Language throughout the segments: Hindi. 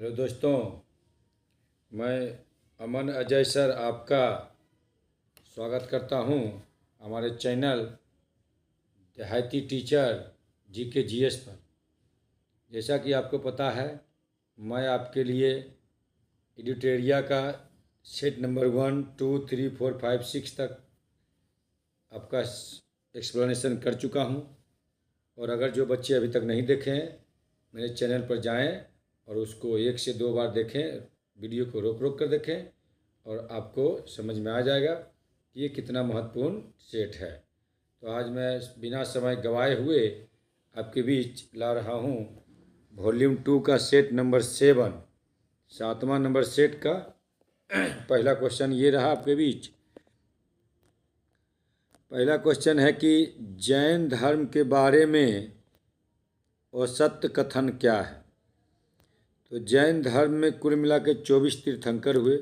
हेलो दोस्तों, मैं अमन अजय सर आपका स्वागत करता हूं हमारे चैनल देहाती टीचर जीके जीएस पर। जैसा कि आपको पता है, मैं आपके लिए एडिटेरिया का सेट नंबर 1, 2, 3, 4, 5, 6 तक आपका एक्सप्लेनेशन कर चुका हूं। और अगर जो बच्चे अभी तक नहीं देखे हैं, मेरे चैनल पर जाएं और उसको 1 से 2 बार देखें, वीडियो को रोक रोक कर देखें और आपको समझ में आ जाएगा कि ये कितना महत्वपूर्ण सेट है। तो आज मैं बिना समय गवाए हुए आपके बीच ला रहा हूँ वॉल्यूम 2 का सेट नंबर 7, 7वां नंबर सेट का पहला क्वेश्चन ये रहा आपके बीच। पहला क्वेश्चन है कि जैन धर्म के बारे में औसत कथन क्या है। तो जैन धर्म में कुल मिला के 24 तीर्थंकर हुए।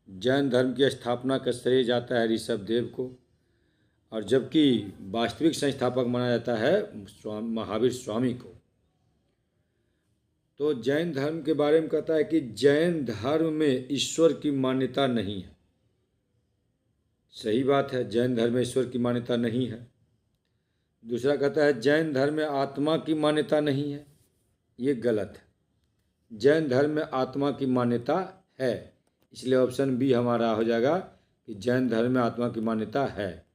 जैन धर्म की स्थापना का श्रेय जाता है ऋषभ देव को, और जबकि वास्तविक संस्थापक माना जाता है महावीर स्वामी को। तो जैन धर्म के बारे में कहता है कि जैन धर्म में ईश्वर की मान्यता नहीं है। सही बात है, जैन धर्म में ईश्वर की मान्यता नहीं है। दूसरा कहता है जैन धर्म में आत्मा की मान्यता नहीं है। ये गलत है। जैन धर्म में आत्मा की मान्यता है, इसलिए ऑप्शन बी हमारा हो जाएगा कि जैन धर्म में आत्मा की मान्यता है।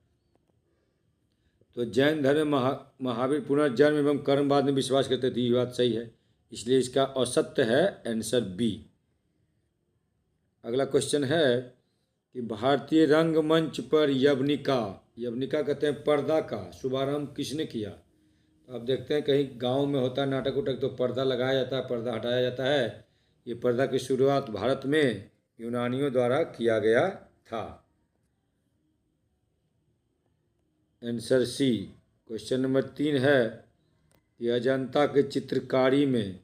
तो जैन धर्म में महावीर पुनर्जन्म एवं कर्मवाद में विश्वास करते थे, ये बात सही है, इसलिए इसका औसत्य है आंसर बी। अगला क्वेश्चन है कि भारतीय रंगमंच पर यवनिका, यवनिका कहते हैं पर्दा का शुभारंभ किसने किया। तो आप देखते हैं कहीं गांव में होता है नाटक उटक तो पर्दा लगाया जाता है, पर्दा हटाया जाता है। ये पर्दा की शुरुआत भारत में यूनानियों द्वारा किया गया था। Answer C. क्वेश्चन नंबर 3 है कि अजंता के चित्रकारी में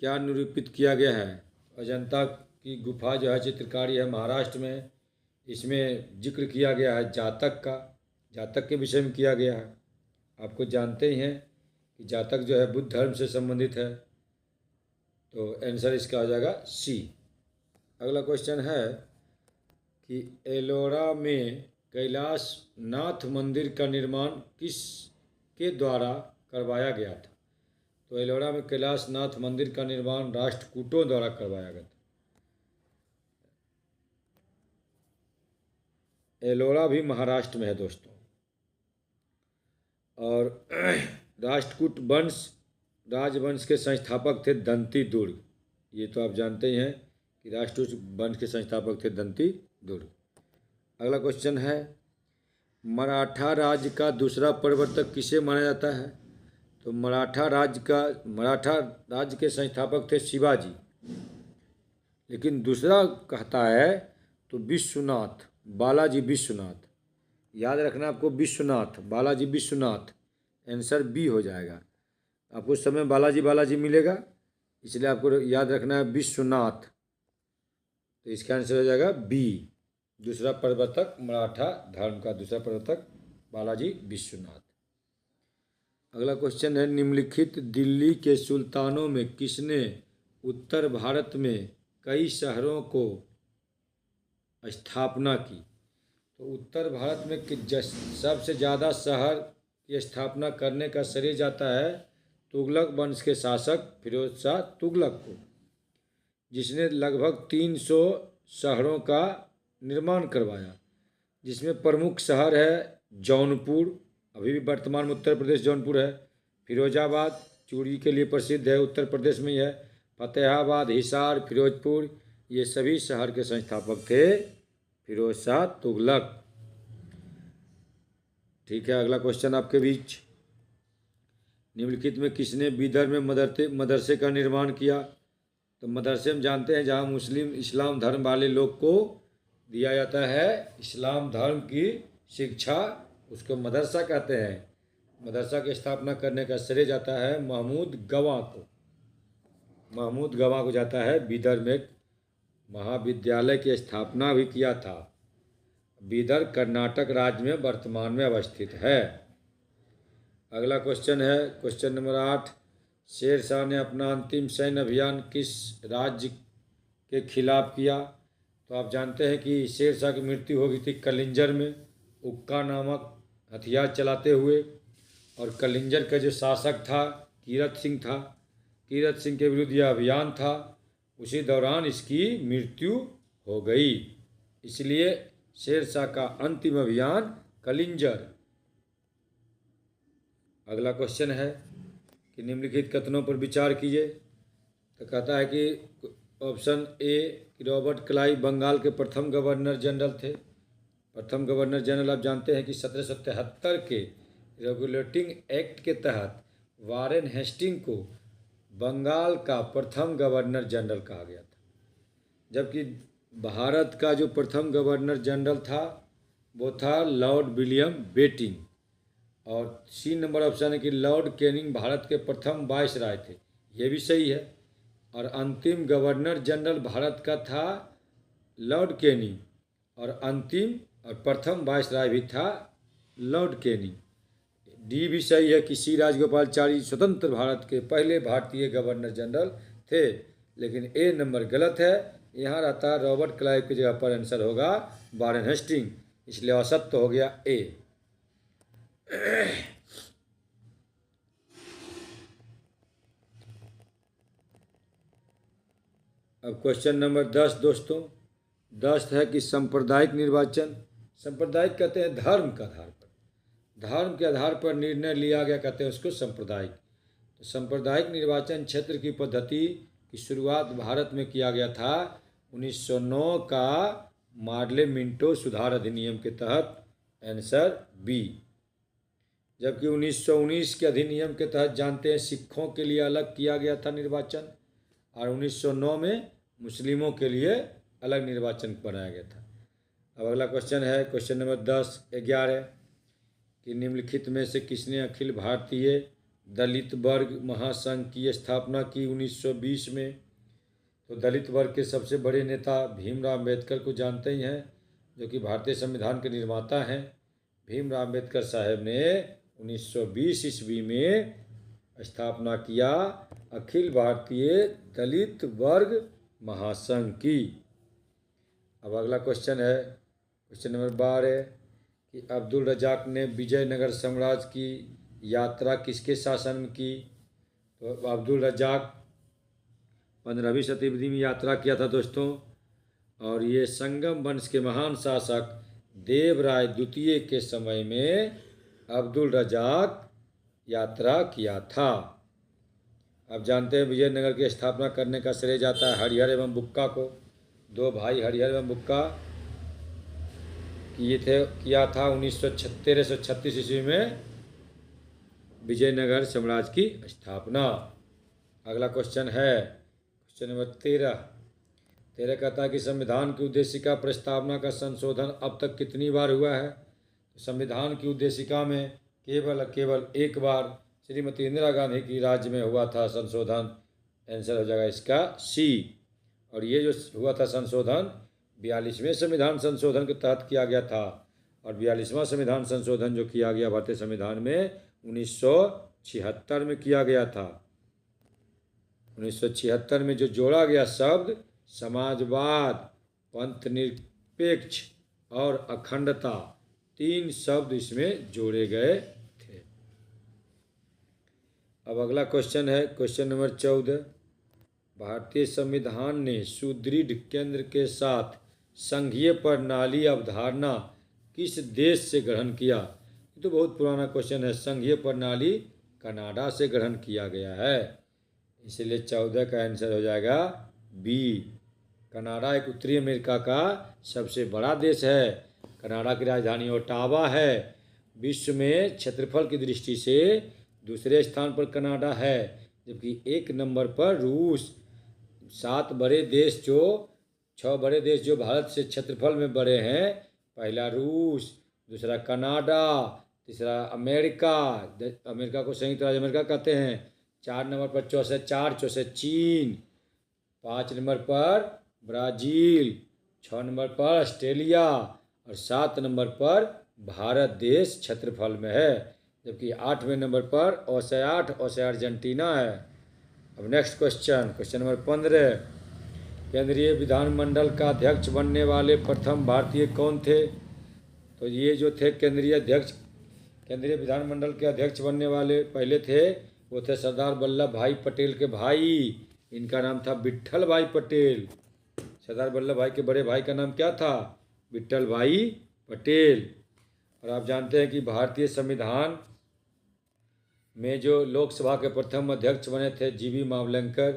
क्या निरूपित किया गया है। अजंता की गुफा जो है चित्रकारी है महाराष्ट्र में। इसमें जिक्र किया गया है जातक का, जातक के विषय में किया गया है। आपको जानते ही हैं कि जातक जो है बुद्ध धर्म से संबंधित है, तो आंसर इसका हो जाएगा सी। अगला क्वेश्चन है कि एलोरा में कैलाश नाथ मंदिर का निर्माण किस के द्वारा करवाया गया था। तो एलोरा में कैलाश नाथ मंदिर का निर्माण राष्ट्रकूटों द्वारा करवाया गया था। एलोरा भी महाराष्ट्र में है दोस्तों। और राष्ट्रकूट राजवंश के संस्थापक थे दंती दुर्ग। ये तो आप जानते ही हैं कि राष्ट्रकूट वंश के संस्थापक थे दंती दुर्ग। अगला क्वेश्चन है मराठा राज्य का दूसरा प्रवर्तक किसे माना जाता है। तो मराठा राज्य के संस्थापक थे शिवाजी, लेकिन दूसरा कहता है तो विश्वनाथ, बालाजी विश्वनाथ। याद रखना आपको, विश्वनाथ, बालाजी विश्वनाथ। आंसर बी हो जाएगा। आपको उस समय बालाजी मिलेगा, इसलिए आपको याद रखना है विश्वनाथ। तो इसका आंसर हो जाएगा बी। दूसरा प्रवर्तक मराठा धर्म का दूसरा प्रवर्तक बालाजी विश्वनाथ। अगला क्वेश्चन है निम्नलिखित दिल्ली के सुल्तानों में किसने उत्तर भारत में कई शहरों को स्थापना की। तो उत्तर भारत में सबसे ज़्यादा शहर की स्थापना करने का श्रेय जाता है तुगलक वंश के शासक फिरोज शाह तुगलक को, जिसने लगभग 300 शहरों का निर्माण करवाया, जिसमें प्रमुख शहर है जौनपुर, अभी भी वर्तमान में उत्तर प्रदेश जौनपुर है। फिरोजाबाद चूड़ी के लिए प्रसिद्ध है, उत्तर प्रदेश में ही है। फतेहाबाद, हिसार, फिरोजपुर, ये सभी शहर के संस्थापक थे फिरोज शाह तुगलक। ठीक है, अगला क्वेश्चन आपके बीच। निम्नलिखित में किसने विदर्भ में मदरसे का निर्माण किया। तो मदरसे हम जानते हैं जहाँ मुस्लिम इस्लाम धर्म वाले लोग को दिया जाता है इस्लाम धर्म की शिक्षा, उसको मदरसा कहते हैं। मदरसा की स्थापना करने का श्रेय जाता है महमूद गवां को। महमूद गवां को जाता है। विदर्भ में महाविद्यालय की स्थापना भी किया था। विदर्भ कर्नाटक राज्य में वर्तमान में अवस्थित है। अगला क्वेश्चन है क्वेश्चन नंबर 8 शेर शाह ने अपना अंतिम सैन्य अभियान किस राज्य के खिलाफ किया? तो आप जानते हैं कि शेर शाह की मृत्यु हो गई थी कलिंजर में, उक्का नामक हथियार चलाते हुए। और कलिंजर का जो शासक था कीरत सिंह था, कीरत सिंह के विरुद्ध यह अभियान था। उसी दौरान इसकी मृत्यु हो गई। इसलिए शेर शाह का अंतिम अभियान कलिंजर। अगला क्वेश्चन है कि निम्नलिखित कथनों पर विचार कीजिए। तो कहता है कि ऑप्शन ए कि रॉबर्ट क्लाइव बंगाल के प्रथम गवर्नर जनरल थे। प्रथम गवर्नर जनरल आप जानते हैं कि 1773 के रेगुलेटिंग एक्ट के तहत वारेन हेस्टिंग को बंगाल का प्रथम गवर्नर जनरल कहा गया था। जबकि भारत का जो प्रथम गवर्नर जनरल था वो था लॉर्ड विलियम बेटिंग। और सी नंबर ऑप्शन है कि लॉर्ड कैनिंग भारत के प्रथम वायसराय थे, ये भी सही है। और अंतिम गवर्नर जनरल भारत का था लॉर्ड कैनिंग, और अंतिम और प्रथम वायसराय भी था लॉर्ड कैनिंग। डी भी सही है कि सी राजगोपालाचारी स्वतंत्र भारत के पहले भारतीय गवर्नर जनरल थे। लेकिन ए नंबर गलत है, यहाँ रहता रॉबर्ट क्लाइव की जगह पर आंसर होगा वारेन हेस्टिंग, इसलिए असत्य हो गया ए। अब क्वेश्चन नंबर 10 दोस्तों, 10 है कि सांप्रदायिक निर्वाचन, सांप्रदायिक कहते हैं धर्म के आधार पर, धर्म के आधार पर निर्णय लिया गया, कहते हैं उसको सांप्रदायिक। तो सांप्रदायिक निर्वाचन क्षेत्र की पद्धति की शुरुआत भारत में किया गया था 1909 का मार्ले मिंटो सुधार अधिनियम के तहत, आंसर बी। जबकि 1919 के अधिनियम के तहत जानते हैं सिखों के लिए अलग किया गया था निर्वाचन, और 1909 में मुस्लिमों के लिए अलग निर्वाचन बनाया गया था। अब अगला क्वेश्चन है क्वेश्चन नंबर 11 कि निम्नलिखित में से किसने अखिल भारतीय दलित वर्ग महासंघ की स्थापना की 1920 में? तो दलित वर्ग के सबसे बड़े नेता भीमराव अम्बेडकर को जानते ही हैं, जो कि भारतीय संविधान के निर्माता हैं। भीमराव अम्बेडकर साहब ने 1920 ईस्वी में स्थापना किया अखिल भारतीय दलित वर्ग महासंघ की। अब अगला क्वेश्चन है क्वेश्चन नंबर 12 कि अब्दुल रजाक ने विजयनगर साम्राज्य की यात्रा किसके शासन में की? तो अब्दुल रजाक 15वीं शताब्दी में यात्रा किया था दोस्तों, और ये संगम वंश के महान शासक देवराय द्वितीय के समय में अब्दुल रजाक यात्रा किया था। अब जानते हैं विजयनगर की स्थापना करने का श्रेय जाता है हरिहर एवं बुक्का को। दो भाई हरिहर एवं बुक्का किया था 1336 ईस्वी में विजयनगर साम्राज्य की स्थापना। अगला क्वेश्चन है क्वेश्चन नंबर 13 कहता है कि संविधान की उद्देशिका प्रस्तावना का संशोधन अब तक कितनी बार हुआ है? संविधान की उद्देशिका में केवल एक बार श्रीमती इंदिरा गांधी की राज्य में हुआ था संशोधन, आंसर हो जाएगा इसका सी। और ये जो हुआ था संशोधन 42वें संविधान संशोधन के तहत किया गया था, और 42वां संविधान संशोधन जो किया गया भारतीय संविधान में 1976 में किया गया था। 1976 में जो जोड़ा गया शब्द समाजवाद, पंथ निरपेक्ष और अखंडता, 3 शब्द इसमें जोड़े गए थे। अब अगला क्वेश्चन है क्वेश्चन नंबर 14 भारतीय संविधान ने सुदृढ़ केंद्र के साथ संघीय प्रणाली अवधारणा किस देश से ग्रहण किया? ये तो बहुत पुराना क्वेश्चन है। संघीय प्रणाली कनाडा से ग्रहण किया गया है, इसलिए 14 का आंसर हो जाएगा बी। कनाडा एक उत्तरी अमेरिका का सबसे बड़ा देश है। कनाडा की राजधानी ओटावा है। विश्व में क्षेत्रफल की दृष्टि से दूसरे स्थान पर कनाडा है, जबकि 1 नंबर पर रूस। 6 बड़े देश जो भारत से क्षेत्रफल में बड़े हैं, पहला रूस, दूसरा कनाडा, तीसरा अमेरिका, अमेरिका को संयुक्त राज्य अमेरिका कहते हैं। 4 नंबर पर चौथे चीन, 5 नंबर पर ब्राज़ील, 6 नंबर पर ऑस्ट्रेलिया और 7 नंबर पर भारत देश क्षेत्रफल में है, जबकि 8वें नंबर पर ओसेआट अर्जेंटीना है। अब नेक्स्ट क्वेश्चन नंबर 15। केंद्रीय विधानमंडल का अध्यक्ष बनने वाले प्रथम भारतीय कौन थे? तो ये जो थे केंद्रीय विधानमंडल के अध्यक्ष बनने वाले पहले थे, वो थे सरदार वल्लभ भाई पटेल के भाई। इनका नाम था विट्ठल भाई पटेल। सरदार वल्लभ भाई के बड़े भाई का नाम क्या था? विट्ठल भाई पटेल। और आप जानते हैं कि भारतीय संविधान में जो लोकसभा के प्रथम अध्यक्ष बने थे जीवी मावलंकर,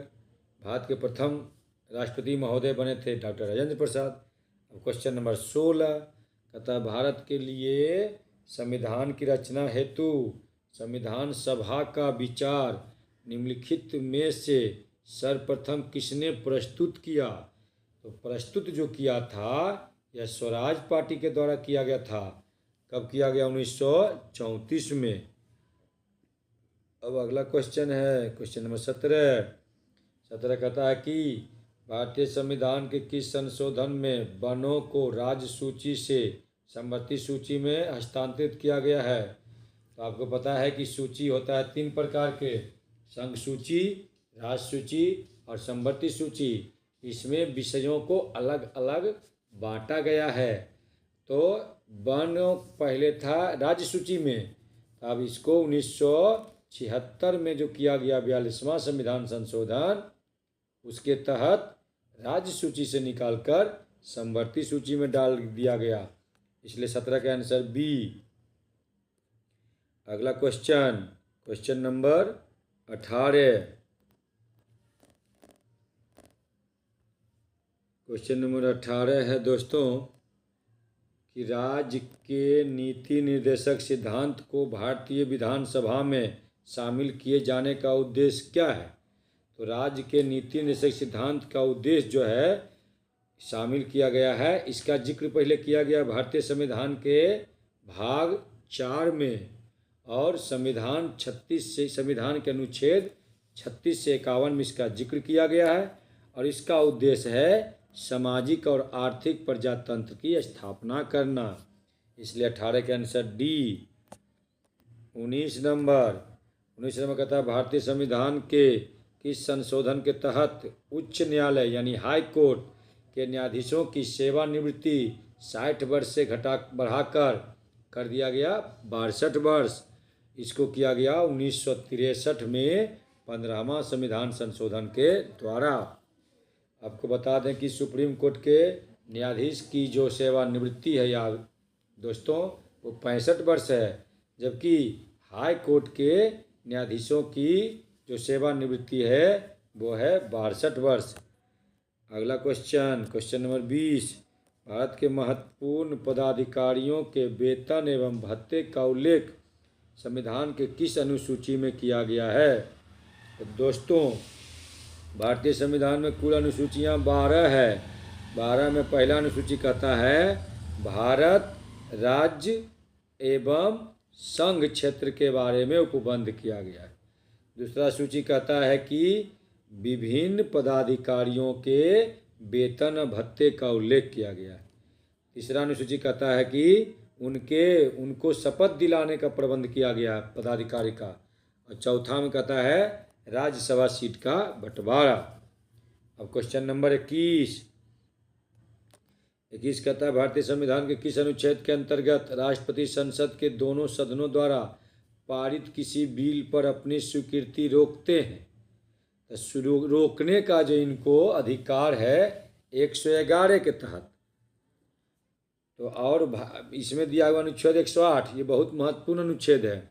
भारत के प्रथम राष्ट्रपति महोदय बने थे डॉक्टर राजेंद्र प्रसाद। अब क्वेश्चन नंबर 16 कहता भारत के लिए संविधान की रचना हेतु संविधान सभा का विचार निम्नलिखित में से सर्वप्रथम किसने प्रस्तुत किया? तो प्रस्तुत जो किया था यह स्वराज पार्टी के द्वारा किया गया था। कब किया गया? 1934 में। अब अगला क्वेश्चन है क्वेश्चन नंबर 17 कहता है कि भारतीय संविधान के किस संशोधन में वनों को राज्य सूची से संवर्ती सूची में हस्तांतरित किया गया है? तो आपको पता है कि सूची होता है 3 प्रकार के, संघ सूची, राज्य सूची और संवर्ती सूची। इसमें विषयों को अलग अलग बांटा गया है। तो वन पहले था राज्य सूची में, अब इसको 1976 में जो किया गया 42वां संविधान संशोधन, उसके तहत राज्य सूची से निकालकर संवर्ती सूची में डाल दिया गया। इसलिए 17 का आंसर बी। अगला क्वेश्चन नंबर 18। क्वेश्चन नंबर 18 है दोस्तों कि राज्य के नीति निर्देशक सिद्धांत को भारतीय विधानसभा में शामिल किए जाने का उद्देश्य क्या है? तो राज्य के नीति निर्देशक सिद्धांत का उद्देश्य जो है शामिल किया गया है, इसका जिक्र पहले किया गया भारतीय संविधान के भाग 4 में, और संविधान के अनुच्छेद 36 से 51 में इसका जिक्र किया गया है। और इसका उद्देश्य है सामाजिक और आर्थिक प्रजातंत्र की स्थापना करना। इसलिए 18 के आंसर डी। 19 नंबर कहता है भारतीय संविधान के किस संशोधन के तहत उच्च न्यायालय यानी हाई कोर्ट के न्यायाधीशों की सेवानिवृत्ति 60 वर्ष से बढ़ाकर कर दिया गया 62 वर्ष। इसको किया गया 1963 में 15वां संविधान संशोधन के द्वारा। आपको बता दें कि सुप्रीम कोर्ट के न्यायाधीश की जो सेवानिवृत्ति है यार दोस्तों वो 65 वर्ष है, जबकि हाई कोर्ट के न्यायाधीशों की जो सेवानिवृत्ति है वो है 62 वर्ष। अगला क्वेश्चन नंबर 20। भारत के महत्वपूर्ण पदाधिकारियों के वेतन एवं भत्ते का उल्लेख संविधान के किस अनुसूची में किया गया है? तो दोस्तों भारतीय संविधान में कुल अनुसूचियाँ 12 है। 12 में पहला अनुसूची कहता है भारत राज्य एवं संघ क्षेत्र के बारे में उपबंध किया गया है। दूसरा सूची कहता है कि विभिन्न पदाधिकारियों के वेतन भत्ते का उल्लेख किया गया है। तीसरा अनुसूची कहता है कि उनको शपथ दिलाने का प्रबंध किया गया पदाधिकारी का। और चौथा में कहता है राज्यसभा सीट का बंटवारा। अब क्वेश्चन नंबर 21 कहता है भारतीय संविधान के किस अनुच्छेद के अंतर्गत राष्ट्रपति संसद के दोनों सदनों द्वारा पारित किसी बिल पर अपनी स्वीकृति रोकते हैं? तो रोकने का जो इनको अधिकार है 111 के तहत। तो और इसमें दिया हुआ अनुच्छेद 108, ये बहुत महत्वपूर्ण अनुच्छेद है।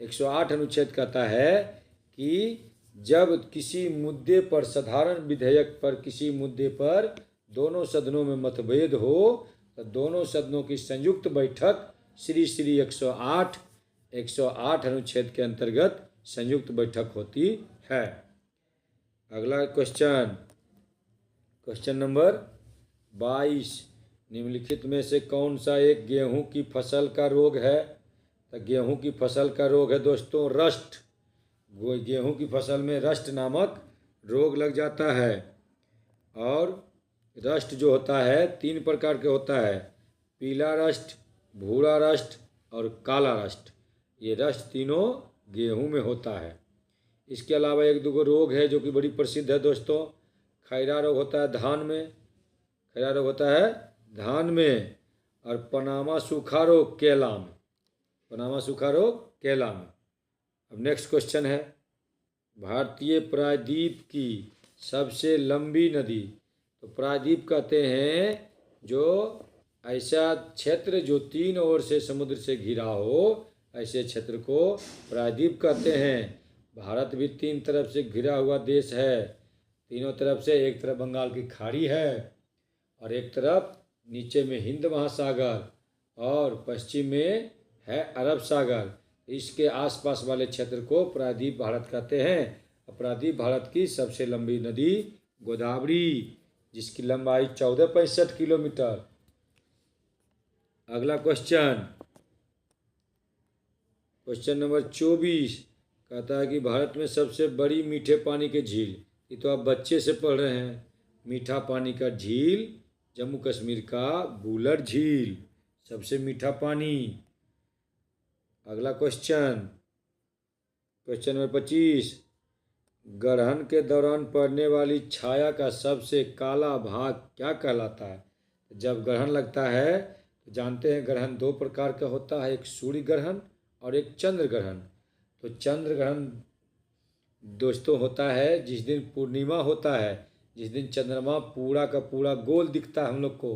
108 अनुच्छेद कहता है कि जब किसी मुद्दे पर साधारण विधेयक पर किसी मुद्दे पर दोनों सदनों में मतभेद हो तो दोनों सदनों की संयुक्त बैठक श्री 108 अनुच्छेद के अंतर्गत संयुक्त बैठक होती है। अगला क्वेश्चन नंबर 22। निम्नलिखित में से कौन सा एक गेहूं की फसल का रोग है? तो गेहूं की फसल का रोग है दोस्तों रस्ट। गेहूं की फसल में रस्ट नामक रोग लग जाता है। और रस्ट जो होता है 3 प्रकार के होता है, पीला रस्ट, भूरा रस्ट और काला रस्ट। ये रस्ट तीनों गेहूं में होता है। इसके अलावा एक दो रोग है जो कि बड़ी प्रसिद्ध है दोस्तों। खैरा रोग होता है धान में, खैरा रोग होता है धान में, और पनामा सूखा रोग केला में, पनामा सूखा रोग केला में। अब नेक्स्ट क्वेश्चन है, भारतीय प्रायद्वीप की सबसे लंबी नदी। तो प्रायद्वीप कहते हैं जो ऐसा क्षेत्र जो 3 ओर से समुद्र से घिरा हो, ऐसे क्षेत्र को प्रायद्वीप कहते हैं। भारत भी 3 तरफ से घिरा हुआ देश है, तीनों तरफ से। एक तरफ बंगाल की खाड़ी है, और एक तरफ नीचे में हिंद महासागर, और पश्चिम में है अरब सागर। इसके आसपास वाले क्षेत्र को प्रायद्वीप भारत कहते हैं। प्रायद्वीप भारत की सबसे लंबी नदी गोदावरी, जिसकी लंबाई 1465 किलोमीटर। अगला क्वेश्चन, क्वेश्चन नंबर 24 कहता है कि भारत में सबसे बड़ी मीठे पानी की झील। ये तो आप बच्चे से पढ़ रहे हैं। मीठा पानी का झील जम्मू कश्मीर का बुलर झील, सबसे मीठा पानी। अगला क्वेश्चन, क्वेश्चन नंबर 25, ग्रहण के दौरान पड़ने वाली छाया का सबसे काला भाग क्या कहलाता है। जब ग्रहण लगता है तो जानते हैं ग्रहण 2 प्रकार का होता है, एक सूर्य ग्रहण और एक चंद्र ग्रहण। तो चंद्र ग्रहण दोस्तों होता है जिस दिन पूर्णिमा होता है, जिस दिन चंद्रमा पूरा का पूरा गोल दिखता है हम लोग को,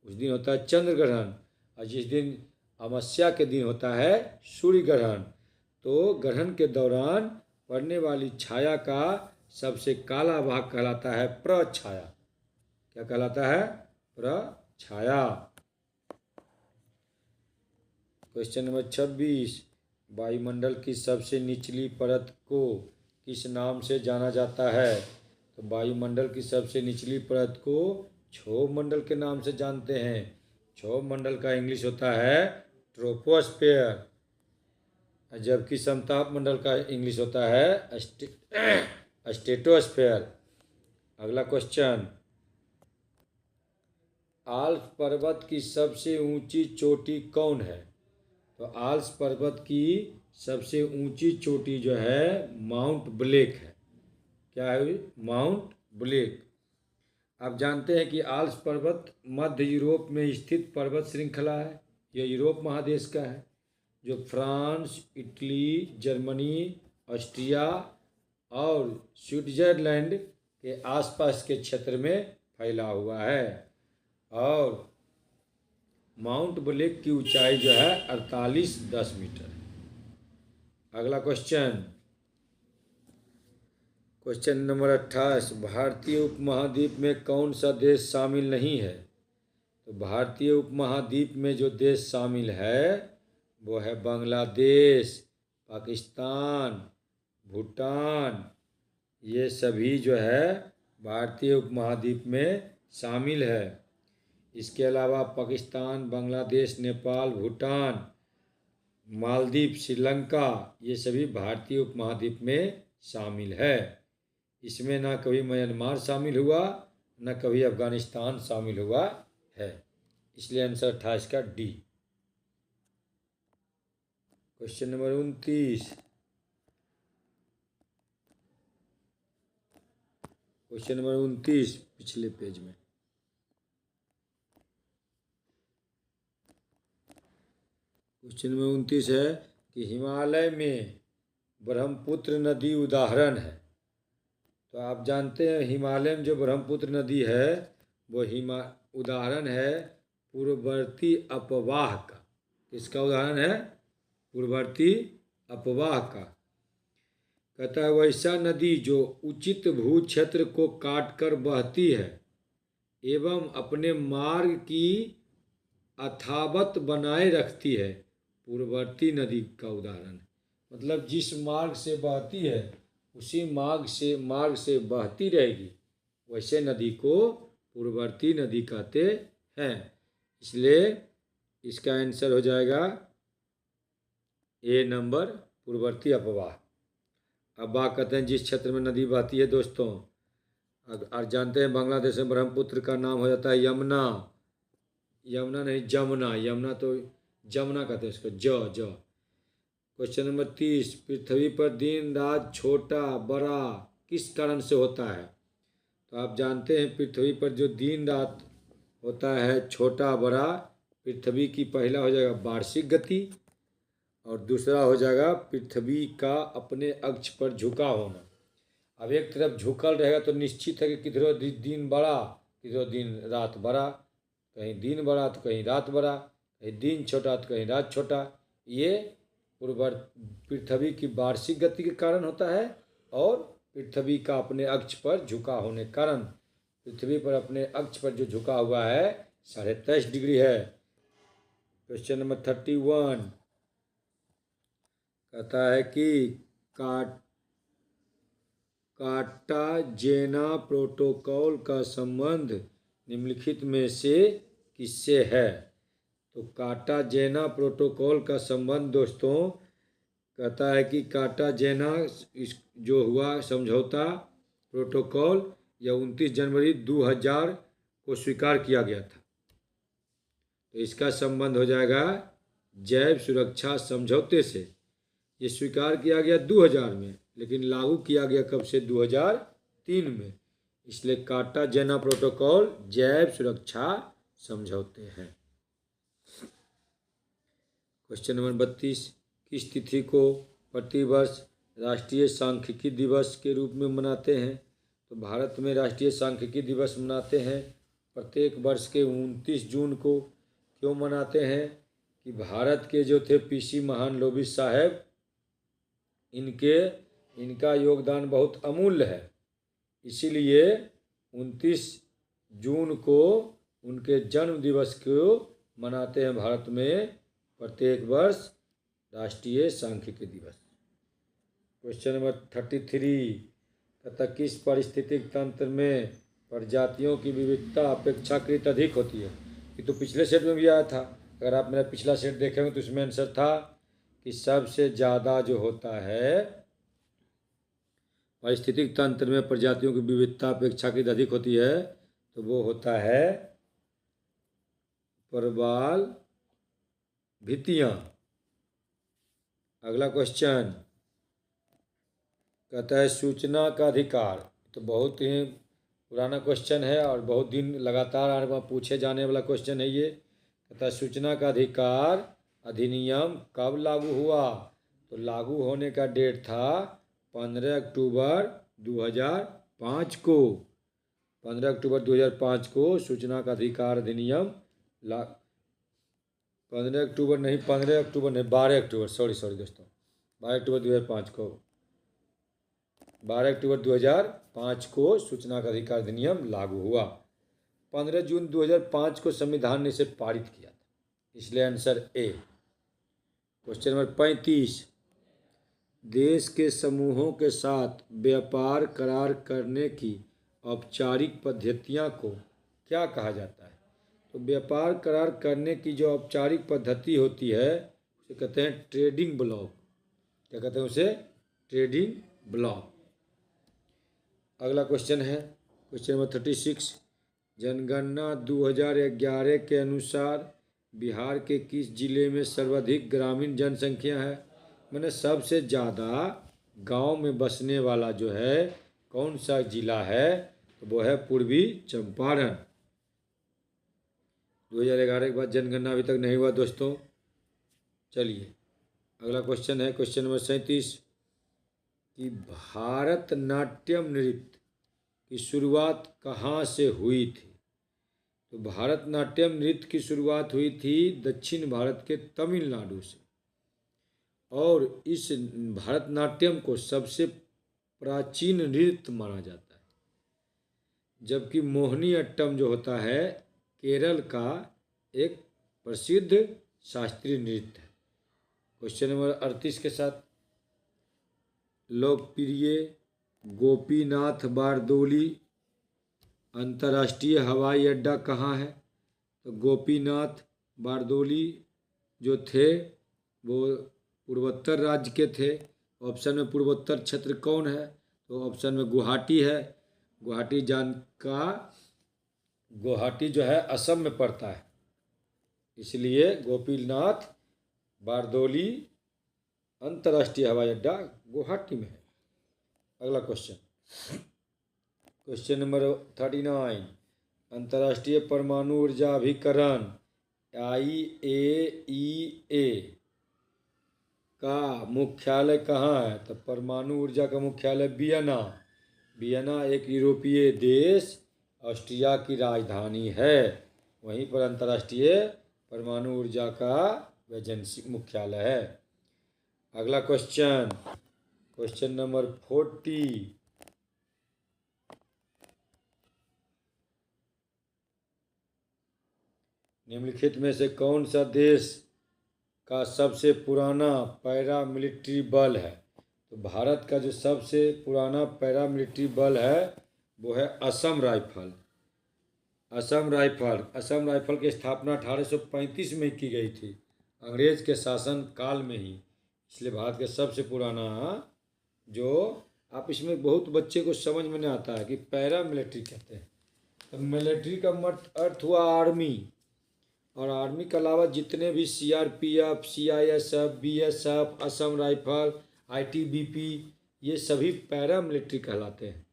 उस दिन होता है चंद्र ग्रहण। और जिस दिन अमावस्या के दिन होता है सूर्य ग्रहण। तो ग्रहण के दौरान पड़ने वाली छाया का सबसे काला भाग कहलाता है प्रछाया। क्या कहलाता है? प्रछाया। क्वेश्चन नंबर 26, वायुमंडल की सबसे निचली परत को किस नाम से जाना जाता है। तो वायुमंडल की सबसे निचली परत को क्षोभ मंडल के नाम से जानते हैं। क्षोभ मंडल का इंग्लिश होता है ट्रोपोस्फेयर, जबकि समताप मंडल का इंग्लिश होता है स्ट्रेटोस्फेयर। अगला क्वेश्चन, आल्प्स पर्वत की सबसे ऊंची चोटी कौन है। तो आल्प्स पर्वत की सबसे ऊंची चोटी जो है माउंट ब्लैक है। क्या है? Mount black. आप जानते हैं कि आल्प्स पर्वत मध्य यूरोप में स्थित पर्वत श्रृंखला है। यह यूरोप महादेश का है, जो फ्रांस, इटली, जर्मनी, ऑस्ट्रिया और स्विट्जरलैंड के आसपास के क्षेत्र में फैला हुआ है। और माउंट ब्लैक की ऊंचाई जो है 4810 मीटर है। अगला क्वेश्चन, क्वेश्चन नंबर 28, भारतीय उपमहाद्वीप में कौन सा देश शामिल नहीं है। तो भारतीय उपमहाद्वीप में जो देश शामिल है वो है बांग्लादेश, पाकिस्तान, भूटान। ये सभी जो है भारतीय उपमहाद्वीप में शामिल है। इसके अलावा पाकिस्तान, बांग्लादेश, नेपाल, भूटान, मालदीव, श्रीलंका, ये सभी भारतीय उपमहाद्वीप में शामिल है। इसमें ना कभी म्यांमार शामिल हुआ, ना कभी अफगानिस्तान शामिल हुआ है। इसलिए आंसर 28 का D. Question number 29, question number 29 पिछले पेज में। क्वेश्चन नंबर 29 है कि हिमालय में ब्रह्मपुत्र नदी उदाहरण है। तो आप जानते हैं हिमालय में जो ब्रह्मपुत्र नदी है वो उदाहरण है पूर्ववर्ती अपवाह का। किसका उदाहरण है? पूर्ववर्ती अपवाह का। कहता है वैसा नदी जो उचित भू क्षेत्र को काटकर बहती है एवं अपने मार्ग की अथावत बनाए रखती है, पूर्ववर्ती नदी का उदाहरण है। मतलब जिस मार्ग से बहती है उसी मार्ग से बहती रहेगी, वैसे नदी को पूर्ववर्ती नदी कहते हैं। इसलिए इसका आंसर हो जाएगा ए नंबर, पूर्ववर्ती अपवाह। अब बात करते हैं जिस क्षेत्र में नदी बहती है दोस्तों। और जानते हैं बांग्लादेश में ब्रह्मपुत्र का नाम हो जाता है यमुना। यमुना नहीं, जमुना। यमुना तो जमुना कहते हैं इसको, ज। क्वेश्चन नंबर 30, पृथ्वी पर दिन रात छोटा बड़ा किस कारण से होता है? तो आप जानते हैं पृथ्वी पर जो दिन रात होता है छोटा बड़ा, पृथ्वी की पहला हो जाएगा वार्षिक गति और दूसरा हो जाएगा पृथ्वी का अपने अक्ष पर झुका होना। अब एक तरफ झुकल रहेगा तो निश्चित है कि किधरों दिन बड़ा किधरों दिन रात बड़ा, कहीं दिन बड़ा तो कहीं रात बड़ा, कहीं दिन छोटा तो कहीं रात छोटा। ये पृथ्वी की वार्षिक गति के कारण होता है और पृथ्वी का अपने अक्ष पर झुका होने के कारण। पृथ्वी पर अपने अक्ष पर जो झुका हुआ है 23.5 डिग्री है। क्वेश्चन नंबर 31 कहता है कि कार्टाजेना प्रोटोकॉल का संबंध निम्नलिखित में से किससे है? तो कार्टाजेना प्रोटोकॉल का संबंध दोस्तों कहता है कि कार्टाजेना जो हुआ समझौता प्रोटोकॉल यह 29 जनवरी 2000 को स्वीकार किया गया था। तो इसका संबंध हो जाएगा जैव सुरक्षा समझौते से। ये स्वीकार किया गया 2000 में, लेकिन लागू किया गया कब से? 2003 में। इसलिए कार्टाजेना प्रोटोकॉल जैव सुरक्षा समझौते हैं। क्वेश्चन नंबर 32, किस तिथि को प्रतिवर्ष राष्ट्रीय सांख्यिकी दिवस के रूप में मनाते हैं? तो भारत में राष्ट्रीय सांख्यिकी दिवस मनाते हैं प्रत्येक वर्ष के 29 जून को। क्यों मनाते हैं? कि भारत के जो थे पीसी महालनोबिस साहब, इनका योगदान बहुत अमूल्य है, इसीलिए 29 जून को उनके जन्म दिवस को मनाते हैं भारत में प्रत्येक वर्ष राष्ट्रीय सांख्यिकी दिवस। क्वेश्चन नंबर 33 तथा किस पारिस्थितिक तंत्र में प्रजातियों की विविधता अपेक्षाकृत अधिक होती है? ये तो पिछले सेट में भी आया था। अगर आप मेरा पिछला सेट देखेंगे तो उसमें आंसर था कि सबसे ज़्यादा जो होता है पारिस्थितिक तंत्र में प्रजातियों की विविधता अपेक्षाकृत अधिक होती है, तो वो होता है प्रवाल भित्तियाँ। अगला क्वेश्चन कहता है सूचना का अधिकार। तो बहुत ही पुराना क्वेश्चन है और बहुत दिन लगातार पूछे जाने वाला क्वेश्चन है ये। कहता है सूचना का अधिकार अधिनियम कब लागू हुआ? तो लागू होने का डेट था 15 अक्टूबर 2005 को। 15 अक्टूबर 2005 को सूचना का अधिकार अधिनियम 15 अक्टूबर नहीं 12 अक्टूबर सॉरी दोस्तों, 12 अक्टूबर 2005 को 12 अक्टूबर 2005 को सूचना का अधिकार अधिनियम लागू हुआ। 15 जून 2005 को संविधान ने इसे पारित किया था, इसलिए आंसर ए। क्वेश्चन नंबर 35, देश के समूहों के साथ व्यापार करार करने की औपचारिक पद्धतियां को क्या कहा जाता है? तो व्यापार करार करने की जो औपचारिक पद्धति होती है उसे कहते हैं ट्रेडिंग ब्लॉक। क्या कहते हैं उसे? Trading block. अगला क्वेश्चन है क्वेश्चन नंबर 36, जनगणना 2011 के अनुसार बिहार के किस जिले में सर्वाधिक ग्रामीण जनसंख्या है? मैंने सबसे ज़्यादा गांव में बसने वाला जो है कौन सा जिला है? तो वो है पूर्वी चंपारण। 2011 के बाद जनगणना अभी तक नहीं हुआ दोस्तों। चलिए अगला क्वेश्चन है क्वेश्चन नंबर 37 कि भारतनाट्यम नृत्य की शुरुआत कहाँ से हुई थी? तो भारतनाट्यम नृत्य की शुरुआत हुई थी दक्षिण भारत के तमिलनाडु से, और इस भारतनाट्यम को सबसे प्राचीन नृत्य माना जाता है, जबकि मोहिनीअट्टम जो होता है केरल का एक प्रसिद्ध शास्त्रीय नृत्य है। क्वेश्चन नंबर 38 के साथ, लोकप्रिय गोपीनाथ बारदोली अंतर्राष्ट्रीय हवाई अड्डा कहाँ है? तो गोपीनाथ बारदोली जो थे वो पूर्वोत्तर राज्य के थे। ऑप्शन में पूर्वोत्तर क्षेत्र कौन है? तो ऑप्शन में गुवाहाटी है। गुवाहाटी जो है असम में पड़ता है, इसलिए गोपीनाथ बारदोली अंतर्राष्ट्रीय हवाई अड्डा गुवाहाटी में है। अगला क्वेश्चन नंबर 39, अंतर्राष्ट्रीय परमाणु ऊर्जा अभिकरण IAEA का मुख्यालय कहाँ है? तो परमाणु ऊर्जा का मुख्यालय वियना एक यूरोपीय देश ऑस्ट्रिया की राजधानी है। वहीं पर अंतर्राष्ट्रीय परमाणु ऊर्जा का एजेंसी मुख्यालय है। अगला क्वेश्चन नंबर 40, निम्नलिखित में से कौन सा देश का सबसे पुराना पैरामिलिट्री बल है? तो भारत का जो सबसे पुराना पैरामिलिट्री बल है वो है असम राइफल। असम राइफल की स्थापना 1835 में की गई थी, अंग्रेज के शासन काल में ही। इसलिए भारत का सबसे पुराना, जो आप इसमें बहुत बच्चे को समझ में नहीं आता है कि पैरामिलिट्री कहते हैं। तो मिलिट्री का अर्थ हुआ आर्मी, और आर्मी के अलावा जितने भी CRPF, CISF, BSF, Assam rifle, ITBP, ये सभी पैरामिलिट्री कहलाते हैं।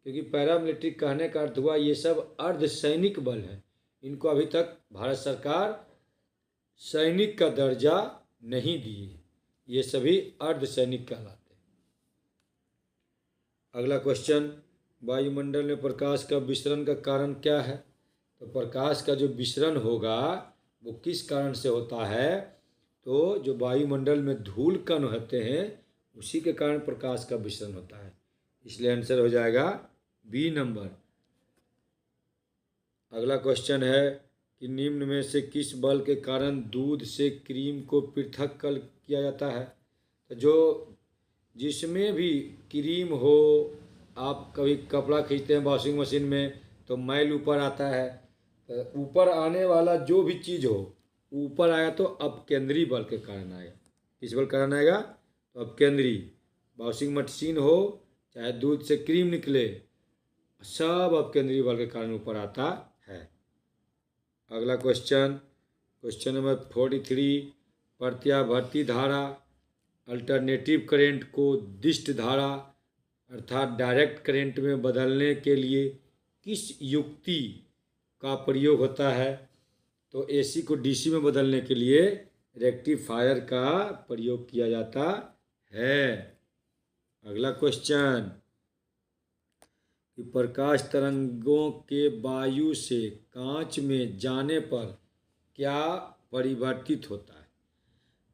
क्योंकि पैरामिलिट्री कहने का अर्थ हुआ ये सब अर्धसैनिक बल है। इनको अभी तक भारत सरकार सैनिक का दर्जा नहीं दी है, ये सभी अर्धसैनिक कहलाते हैं। अगला क्वेश्चन, वायुमंडल में प्रकाश का विसरण का कारण क्या है? तो प्रकाश का जो विसरण होगा वो किस कारण से होता है? तो जो वायुमंडल में धूल कण होते हैं उसी के कारण प्रकाश का विसरण होता है। इसलिए आंसर हो जाएगा बी नंबर। अगला क्वेश्चन है कि निम्न में से किस बल के कारण दूध से क्रीम को पृथक किया जाता है? तो जो जिसमें भी क्रीम हो, आप कभी कपड़ा खींचते हैं वॉशिंग मशीन में तो मैल ऊपर आता है, तो ऊपर आने वाला जो भी चीज़ हो ऊपर आया तो अपकेंद्री बल के कारण आएगा। किस बल कारण आएगा? तो अपकेंद्री। वॉशिंग मशीन हो चाहे दूध से क्रीम निकले, सब अपकेंद्री बल के कारण ऊपर आता है। अगला क्वेश्चन नंबर 43, प्रत्यावर्ती धारा अल्टरनेटिव करंट को दिष्ट धारा अर्थात डायरेक्ट करंट में बदलने के लिए किस युक्ति का प्रयोग होता है? तो AC को DC में बदलने के लिए रेक्टिफायर का प्रयोग किया जाता है। अगला क्वेश्चन कि प्रकाश तरंगों के वायु से कांच में जाने पर क्या परिवर्तित होता है?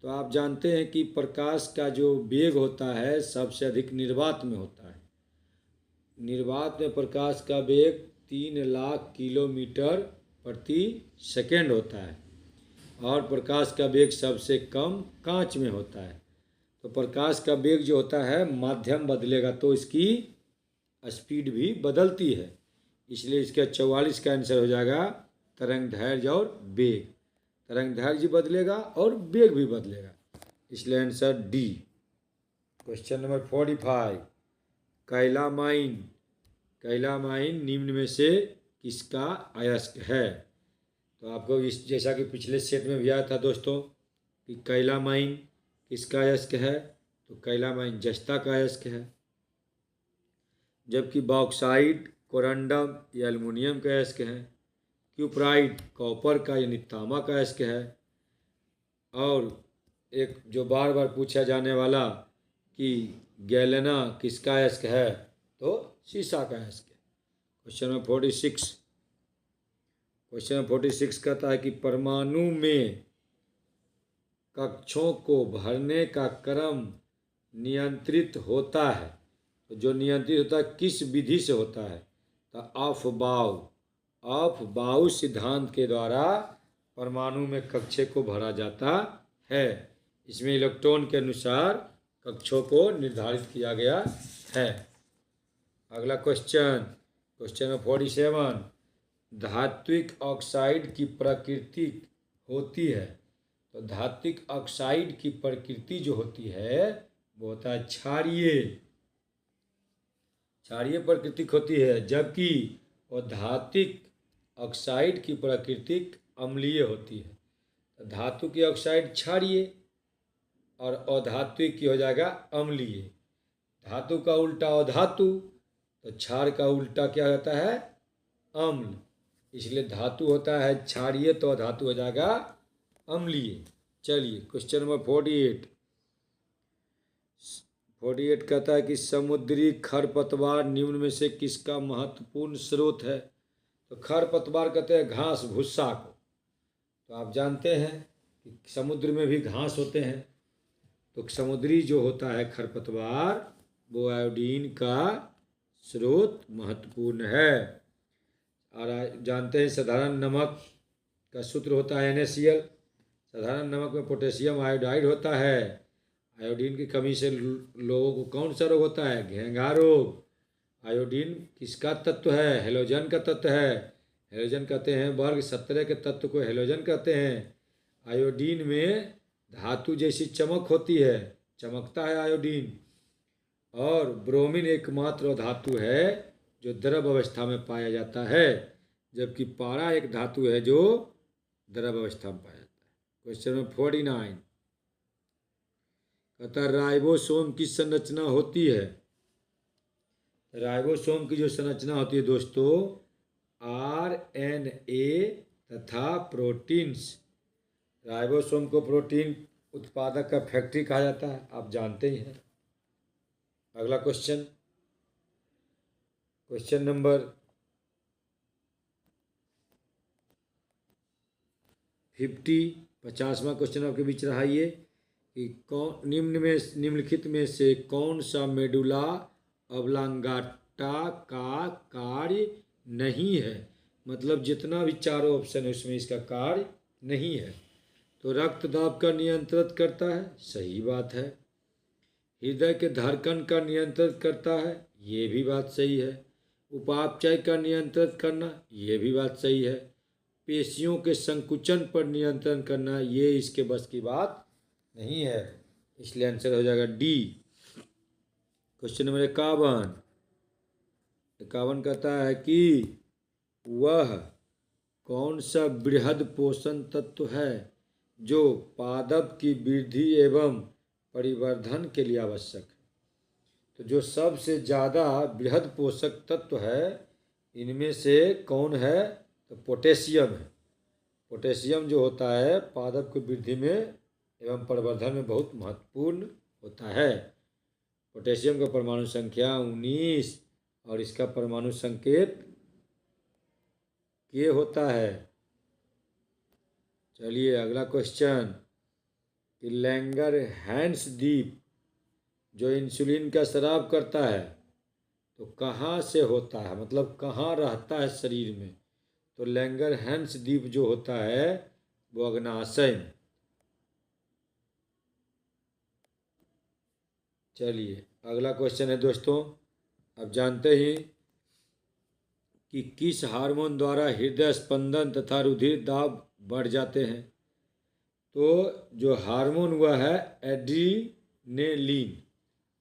तो आप जानते हैं कि प्रकाश का जो वेग होता है सबसे अधिक निर्वात में होता है। निर्वात में प्रकाश का वेग 3 लाख किलोमीटर प्रति सेकेंड होता है, और प्रकाश का वेग सबसे कम कांच में होता है। तो प्रकाश का वेग जो होता है माध्यम बदलेगा तो इसकी स्पीड भी बदलती है। इसलिए इसका 44 का आंसर हो जाएगा तरंगदैर्घ्य और वेग। तरंगदैर्घ्य बदलेगा और वेग भी बदलेगा, इसलिए answer D. Question number 45, calamine निम्न में से किसका अयस्क है? तो आपको इस जैसा कि पिछले सेट में भी आया था दोस्तों कि कैलामाइन किसका अयस्क है? तो कैलामाइन जस्ता का अयस्क है। जबकि बॉक्साइट कोरंडम या एल्युमिनियम का अयस्क है। क्यूप्राइट कॉपर का यानी तांबा का अयस्क है। और एक जो बार बार पूछा जाने वाला कि गैलेना किसका अयस्क है? तो सीसा का अयस्क है। क्वेश्चन नंबर 46 कहता है कि परमाणु में कक्षों को भरने का क्रम नियंत्रित होता है। तो जो नियंत्रित होता है किस विधि से होता है? तो ऑफ बाउ सिद्धांत के द्वारा परमाणु में कक्षे को भरा जाता है। इसमें इलेक्ट्रॉन के अनुसार कक्षों को निर्धारित किया गया है। अगला क्वेश्चन नंबर 47, धात्विक ऑक्साइड की प्रकृति होती है। तो धात्विक ऑक्साइड की प्रकृति जो होती है वो होता है क्षारीय प्रकृति होती है, जबकि वो धात्विक ऑक्साइड की प्रकृति अम्लीय होती है। तो धातु की ऑक्साइड क्षारीय और अधात्विक की हो जाएगा अम्लीय। धातु का उल्टा अधातु, तो क्षार का उल्टा क्या होता है? अम्ल। इसलिए धातु होता है क्षारीय, तो अधातु हो जाएगा अम्लीय। चलिए क्वेश्चन नंबर 48। 48 कहता है कि समुद्री खरपतवार निम्न में से किसका महत्वपूर्ण स्रोत है? तो खरपतवार कहते हैं घास भूसा को। तो आप जानते हैं कि समुद्र में भी घास होते हैं, तो समुद्री जो होता है खरपतवार वो आयोडीन का स्रोत महत्वपूर्ण है। और जानते हैं साधारण नमक का सूत्र होता है NaCl। साधारण नमक में पोटेशियम आयोडाइड होता है। आयोडीन की कमी से लोगों को कौन सा रोग होता है? घेंघा रोग। आयोडीन किसका तत्व है? हेलोजन का तत्व है। हेलोजन कहते हैं वर्ग 17 के तत्व को हेलोजन कहते हैं। आयोडीन में धातु जैसी चमक होती है, चमकता है आयोडीन। और ब्रोमीन एकमात्र धातु है जो द्रव अवस्था में पाया जाता है, जबकि पारा एक धातु है जो द्रव अवस्था में पाया जाता है। क्वेश्चन नंबर 49 कहता है राइबोसोम की संरचना होती है। राइबोसोम की जो संरचना होती है दोस्तों, RNA तथा प्रोटीन्स। राइबोसोम को प्रोटीन उत्पादक का फैक्ट्री कहा जाता है, आप जानते ही हैं। अगला क्वेश्चन, क्वेश्चन नंबर 50वां क्वेश्चन आपके बीच रहा ये कि कौन निम्नलिखित में से कौन सा मेडुला ऑब्लांगाटा का कार्य नहीं है? मतलब जितना भी चारों ऑप्शन है उसमें इसका कार्य नहीं है। तो रक्त दाब का नियंत्रित करता है, सही बात है। हृदय के धड़कन का नियंत्रित करता है, ये भी बात सही है। उपापचय का नियंत्रित करना, ये भी बात सही है। पेशियों के संकुचन पर नियंत्रण करना, ये इसके बस की बात नहीं है, इसलिए आंसर हो जाएगा डी। क्वेश्चन नंबर 51 कहता है कि वह कौन सा बृहद पोषण तत्व है जो पादप की वृद्धि एवं परिवर्धन के लिए आवश्यक है? तो जो सबसे ज़्यादा बृहद पोषक तत्व है इनमें से कौन है? तो पोटेशियम है। पोटेशियम जो होता है पादप की वृद्धि में एवं परिवर्धन में बहुत महत्वपूर्ण होता है। पोटेशियम का परमाणु संख्या 19 और इसका परमाणु संकेत K होता है। चलिए अगला क्वेश्चन कि लैंगरहैंस द्वीप जो इंसुलिन का स्राव करता है तो कहाँ से होता है, मतलब कहाँ रहता है शरीर में? तो लैंगरहैंस द्वीप जो होता है वो अग्नाशय में। चलिए अगला क्वेश्चन है दोस्तों, अब जानते ही कि किस हार्मोन द्वारा हृदय स्पंदन तथा रुधिर दाब बढ़ जाते हैं? तो जो हार्मोन हुआ है एड्रीनेलिन।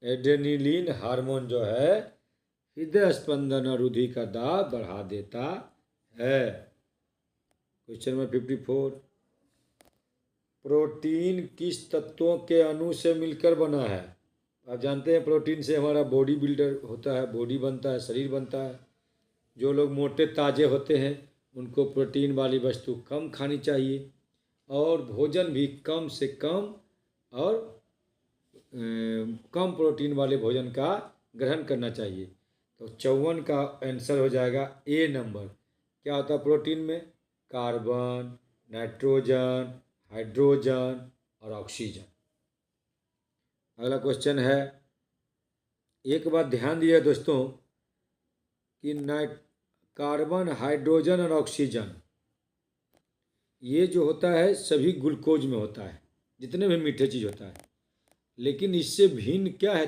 एड्रेनलिन हार्मोन जो है हृदय स्पंदन और रुधिर का दाब बढ़ा देता है। क्वेश्चन नंबर 54 प्रोटीन किस तत्वों के अणु से मिलकर बना है? आप जानते हैं प्रोटीन से हमारा बॉडी बिल्डर होता है, बॉडी बनता है, शरीर बनता है। जो लोग मोटे ताजे होते हैं उनको प्रोटीन वाली वस्तु कम खानी चाहिए और भोजन भी कम से कम और कम प्रोटीन वाले भोजन का ग्रहण करना चाहिए। तो 54 का आंसर हो जाएगा ए नंबर। क्या होता है प्रोटीन में? कार्बन, नाइट्रोजन, हाइड्रोजन और ऑक्सीजन। अगला क्वेश्चन है, एक बात ध्यान दिया दोस्तों कि कार्बन, हाइड्रोजन और ऑक्सीजन ये जो होता है सभी ग्लूकोज में होता है, जितने भी मीठे चीज़ होता है। लेकिन इससे भिन्न क्या है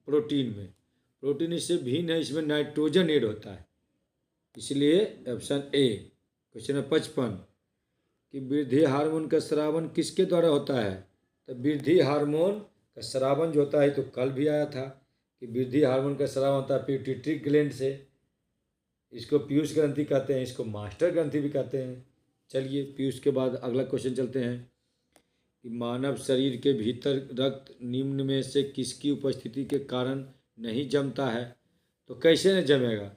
प्रोटीन में? प्रोटीन इससे भिन्न है, इसमें नाइट्रोजन ऐड होता है, इसलिए ऑप्शन ए। क्वेश्चन नंबर 55 कि वृद्धि हार्मोन का स्रावन किसके द्वारा होता है? तो वृद्धि हार्मोन का स्रावन जो होता है तो कल भी आया था कि वृद्धि हार्मोन का स्रावन होता है पिट्यूटरी ग्लैंड से। इसको पीयूष ग्रंथि कहते हैं, इसको मास्टर ग्रंथि भी कहते हैं। चलिए पीयूष के बाद अगला क्वेश्चन चलते हैं कि मानव शरीर के भीतर रक्त निम्न में से किसकी उपस्थिति के कारण नहीं जमता है। तो कैसे नहीं जमेगा,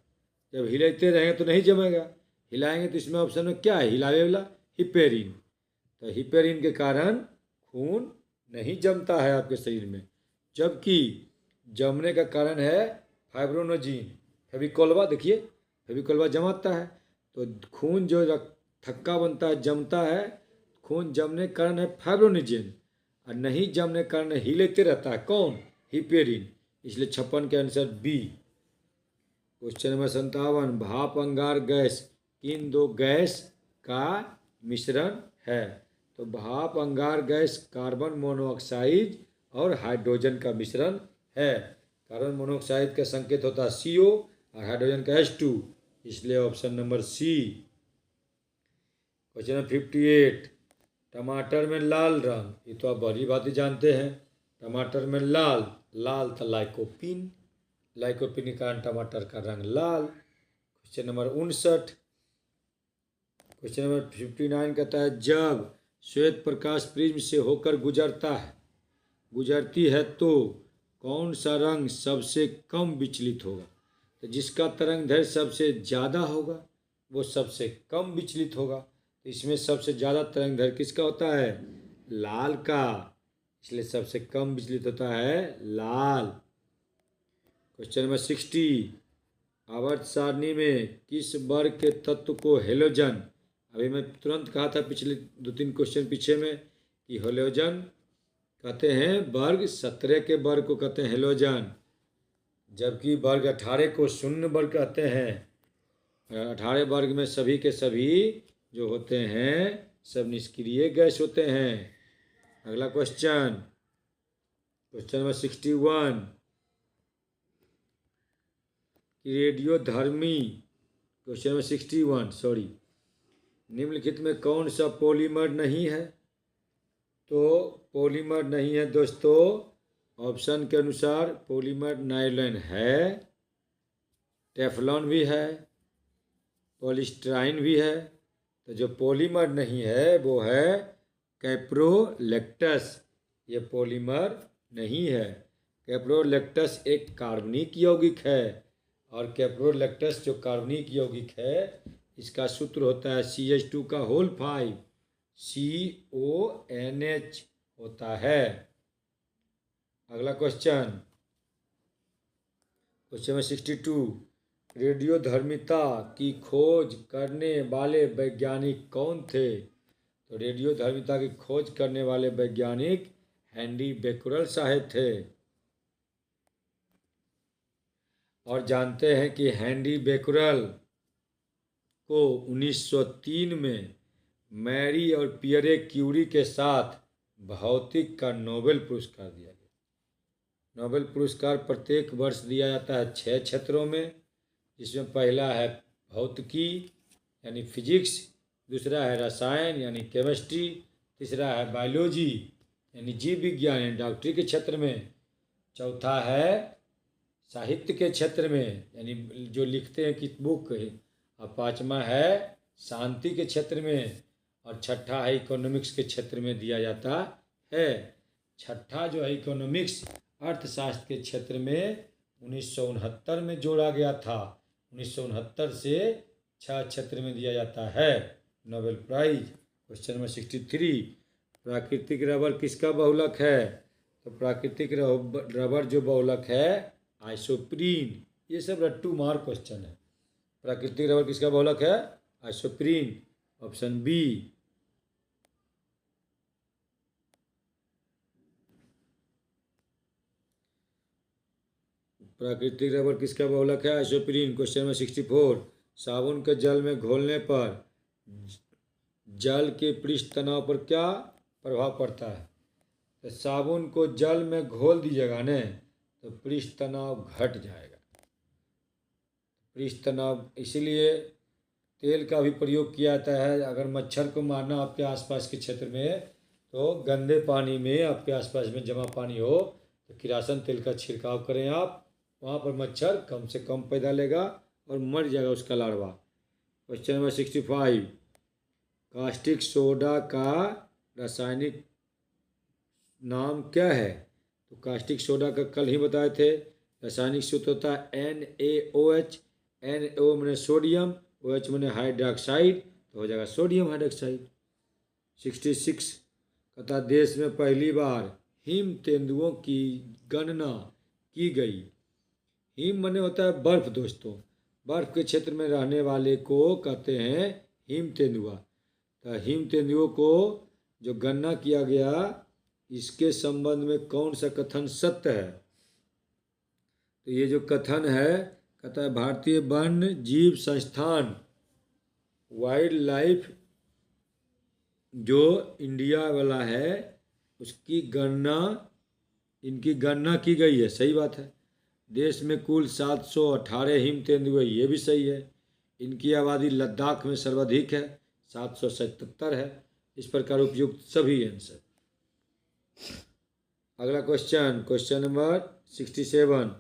जब हिलाते रहेंगे तो नहीं जमेगा। हिलाएंगे तो इसमें ऑप्शन में क्या है, हिलावे वाला हिपेरिन। तो हिपेरिन के कारण खून नहीं जमता है आपके शरीर में। जबकि जमने का कारण है फाइब्रोनोजिन। फेविकोलवा देखिए, फेविकोलवा जमाता है तो खून जो थक्का बनता है, जमता है। खून जमने के कारण है फाइब्रोनोजिन, और नहीं जमने के कारण हिलते रहता है कौन, हिपेरिन। इसलिए 56 के आंसर बी। क्वेश्चन नंबर 57, भाप अंगार गैस किन दो गैस का मिश्रण है। तो भाप अंगार गैस कार्बन मोनोऑक्साइड और हाइड्रोजन का मिश्रण है। कार्बन मोनोऑक्साइड का संकेत होता है CO और हाइड्रोजन का H2, इसलिए option number C. Question number 58, टमाटर में लाल रंग, ये तो आप भली भांति जानते हैं। टमाटर में लाल, लाल था लाइकोपिन, लाइकोपिन के कारण टमाटर का रंग लाल। क्वेश्चन नंबर 59, क्वेश्चन नंबर 59 कहता है जब श्वेत प्रकाश प्रिज्म से होकर गुजरती है तो कौन सा रंग सबसे कम विचलित होगा। तो जिसका तरंगदैर्घ्य सबसे ज़्यादा होगा वो सबसे कम विचलित होगा। तो इसमें सबसे ज़्यादा तरंगदैर्घ्य किसका होता है, लाल का, इसलिए सबसे कम विचलित होता है लाल। क्वेश्चन नंबर 60, आवर्त सारणी में किस वर्ग के तत्व को हेलोजन, अभी मैं तुरंत कहा था पिछले 2-3 क्वेश्चन पीछे में कि हेलोजन कहते हैं वर्ग 17 के वर्ग को कहते हैं हेलोजन, जबकि वर्ग 18 को शून्य वर्ग कहते हैं। 18 वर्ग में सभी के सभी जो होते हैं सब निष्क्रिय गैस होते हैं। अगला क्वेश्चन, क्वेश्चन नंबर 61, रेडियोधर्मी, क्वेश्चन नंबर 61 सॉरी, निम्नलिखित में कौन सा पॉलीमर नहीं है। तो पॉलीमर नहीं है दोस्तों, ऑप्शन के अनुसार पॉलीमर नायलॉन है, टेफ्लॉन भी है, पॉलीस्टाइरीन भी है। तो जो पॉलीमर नहीं है वो है कैप्रोलेक्टस, ये पॉलीमर नहीं है। कैप्रोलेक्टस एक कार्बनिक यौगिक है, और कैप्रोलेक्टस जो कार्बनिक यौगिक है इसका सूत्र होता है CH2 का होल 5 CONH होता है। अगला क्वेश्चन, क्वेश्चन नंबर 62, रेडियोधर्मिता की खोज करने वाले वैज्ञानिक कौन थे। तो रेडियोधर्मिता की खोज करने वाले वैज्ञानिक हेनरी बेक्यूरेल साहब थे। और जानते हैं कि हेनरी बेक्यूरेल को 1903 में मैरी और पियरे क्यूरी के साथ भौतिक का नोबेल पुरस्कार दिया गया। नोबेल पुरस्कार प्रत्येक वर्ष दिया जाता है 6 क्षेत्रों में, जिसमें पहला है भौतिकी यानी फिजिक्स, दूसरा है रसायन यानी केमिस्ट्री, तीसरा है बायोलॉजी यानी जीव विज्ञान यानी डॉक्टरी के क्षेत्र में, चौथा है साहित्य के क्षेत्र में यानी जो लिखते हैं कि बुक, और पांचवा है शांति के क्षेत्र में, और छठा है इकोनॉमिक्स के क्षेत्र में दिया जाता है। छठा जो है इकोनॉमिक्स अर्थशास्त्र के क्षेत्र में 1969 में जोड़ा गया था। 1969 से 6 क्षेत्र में दिया जाता है नोबेल प्राइज। क्वेश्चन नंबर 63, प्राकृतिक रबर किसका बहुलक है। तो प्राकृतिक रबर जो बहुलक है आइसोप्रीन। ये सब रट्टू मार क्वेश्चन है। प्राकृतिक रबर किसका बहुलक है, आइसोप्रीन, ऑप्शन बी। प्राकृतिक रबर किसका बहुलक है, आइसोप्रीन। क्वेश्चन नंबर 64, साबुन के जल में घोलने पर जल के पृष्ठ तनाव पर क्या प्रभाव पड़ता है। तो साबुन को जल में घोल दीजिएगा न तो पृष्ठ तनाव घट जाएगा। पृष्ठ तनाव इसलिए तेल का भी प्रयोग किया जाता है। अगर मच्छर को मारना आपके आसपास के क्षेत्र में, तो गंदे पानी में आपके आसपास में जमा पानी हो तो किरासन तेल का छिड़काव करें आप, वहाँ पर मच्छर कम से कम पैदा लेगा और मर जाएगा उसका larva. Question number 65, caustic soda का रासायनिक नाम क्या है? तो कास्टिक सोडा का कल ही बताए थे। रासायनिक सूत्र होता है NaOH। NaO मैंने सोडियम, OH मैंने हाइड्रोक्साइड, तो हो जाएगा सोडियम हाइड्रोक्साइड। 66 कहता देश में पहली बार हिम तेंदुओं की गणना की गई। हिम माने होता है बर्फ दोस्तों। बर्फ के क्षेत्र में रहने वाले को कहते हैं हिम तेंदुआ। तो हिम तेंदुओं को जो गणना किया गया, इसके संबंध में कौन सा कथन सत्य है? तो ये जो कथन है, कहता है भारतीय वन्य जीव संस्थान वाइल्ड लाइफ जो इंडिया वाला है, उसकी गणना, इनकी गणना की गई है। सही बात है। देश में कुल 718 हिम तेंदुए, ये भी सही है। इनकी आबादी लद्दाख में सर्वाधिक है, 777 है। इस प्रकार उपयुक्त सभी आंसर। अगला क्वेश्चन, क्वेश्चन नंबर 67।